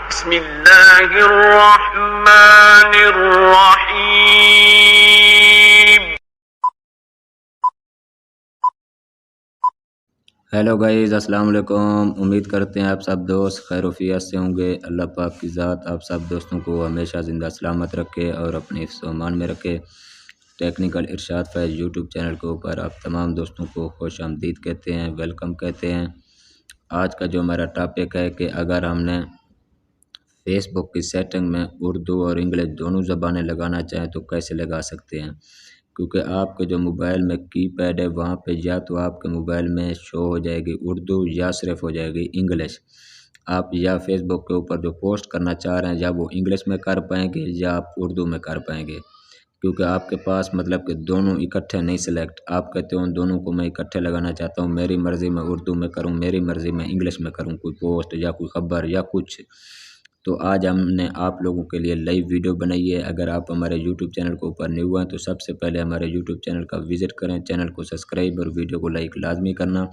بسم اللہ الرحمن الرحیم۔ ہیلو گائز، السلام علیکم۔ امید کرتے ہیں آپ سب دوست خیر و عافیت سے ہوں گے۔ اللہ پاک کی ذات آپ سب دوستوں کو ہمیشہ زندہ سلامت رکھے اور اپنے حفظ و امان میں رکھے۔ ٹیکنیکل ارشاد فیض یوٹیوب چینل کے اوپر آپ تمام دوستوں کو خوش آمدید کہتے ہیں، ویلکم کہتے ہیں۔ آج کا جو ہمارا ٹاپک ہے کہ اگر ہم نے فیس بک کی سیٹنگ میں اردو اور انگلش دونوں زبانیں لگانا چاہیں تو کیسے لگا سکتے ہیں، کیونکہ آپ کے جو موبائل میں کی پیڈ ہے وہاں پہ یا تو آپ کے موبائل میں شو ہو جائے گی اردو یا صرف ہو جائے گی انگلش۔ آپ یا فیس بک کے اوپر جو پوسٹ کرنا چاہ رہے ہیں یا وہ انگلش میں کر پائیں گے یا آپ اردو میں کر پائیں گے، کیونکہ آپ کے پاس مطلب کہ دونوں اکٹھے نہیں سلیکٹ۔ آپ کہتے ہو دونوں کو میں اکٹھے لگانا چاہتا ہوں، میری مرضی میں اردو میں کروں، میری مرضی میں انگلش میں کروں کوئی پوسٹ یا کوئی خبر یا کچھ۔ تو آج ہم نے آپ لوگوں کے لیے لائیو ویڈیو بنائی ہے۔ اگر آپ ہمارے یوٹیوب چینل کے اوپر نیو ہیں تو سب سے پہلے ہمارے یوٹیوب چینل کا وزٹ کریں، چینل کو سبسکرائب اور ویڈیو کو لائک لازمی کرنا،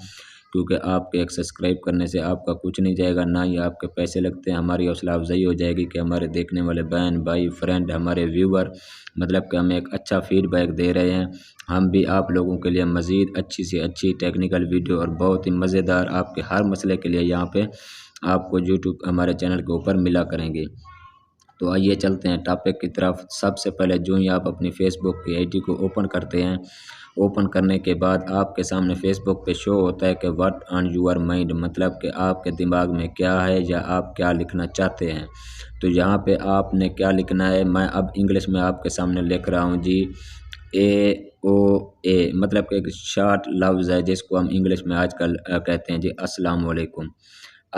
کیونکہ آپ کے ایک سبسکرائب کرنے سے آپ کا کچھ نہیں جائے گا، نہ ہی آپ کے پیسے لگتے ہیں۔ ہماری حوصلہ افزائی ہو جائے گی کہ ہمارے دیکھنے والے بہن بھائی فرینڈ ہمارے ویور مطلب کہ ہمیں ایک اچھا فیڈ بیک دے رہے ہیں۔ ہم بھی آپ لوگوں کے لیے مزید اچھی سے اچھی ٹیکنیکل ویڈیو اور بہت ہی مزیدار آپ کے ہر مسئلے کے لیے یہاں پہ آپ کو یوٹیوب ہمارے چینل کے اوپر ملا کریں گے۔ تو آئیے چلتے ہیں ٹاپک کی طرف۔ سب سے پہلے جو ہی آپ اپنی فیس بک کی آئی ڈی کو اوپن کرتے ہیں، اوپن کرنے کے بعد آپ کے سامنے فیس بک پہ شو ہوتا ہے کہ واٹ آن یور مائنڈ، مطلب کہ آپ کے دماغ میں کیا ہے یا آپ کیا لکھنا چاہتے ہیں۔ تو یہاں پہ آپ نے کیا لکھنا ہے، میں اب انگلش میں آپ کے سامنے لکھ رہا ہوں جی، AOA، مطلب کہ ایک شارٹ لفظ ہے جس کو ہم انگلش میں آج کل کہتے ہیں جی السلام علیکم۔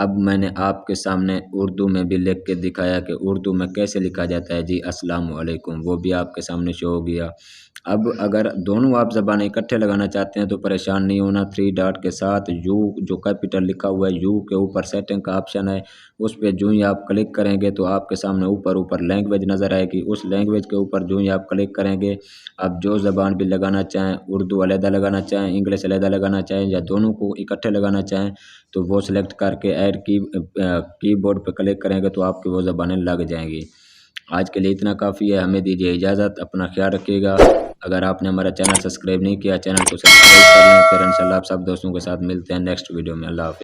اب میں نے آپ کے سامنے اردو میں بھی لکھ کے دکھایا کہ اردو میں کیسے لکھا جاتا ہے جی السلام علیکم، وہ بھی آپ کے سامنے شو ہو گیا۔ اب اگر دونوں آپ زبانیں اکٹھے لگانا چاہتے ہیں تو پریشان نہیں ہونا، 3 ڈاٹ کے ساتھ یو جو کیپٹل لکھا ہوا ہے، یو کے اوپر سیٹنگ کا آپشن ہے، اس پہ جو ہی آپ کلک کریں گے تو آپ کے سامنے اوپر لینگویج نظر آئے گی۔ اس لینگویج کے اوپر جو ہی آپ کلک کریں گے، آپ جو زبان بھی لگانا چاہیں، اردو علیحدہ لگانا چاہیں، انگلش علیحدہ لگانا چاہیں یا دونوں کو اکٹھے لگانا چاہیں تو وہ سلیکٹ کر کے ایڈ کی بورڈ پہ کلک کریں گے تو آپ کی وہ زبانیں لگ جائیں گی۔ آج کے لیے اتنا کافی ہے، ہمیں دیجیے اجازت، اپنا خیال رکھیے گا۔ اگر آپ نے ہمارا چینل سبسکرائب نہیں کیا، چینل کو سبسکرائب کر لیں، پھر انشاءاللہ آپ سب دوستوں کے ساتھ ملتے ہیں نیکسٹ ویڈیو میں۔ اللہ حافظ۔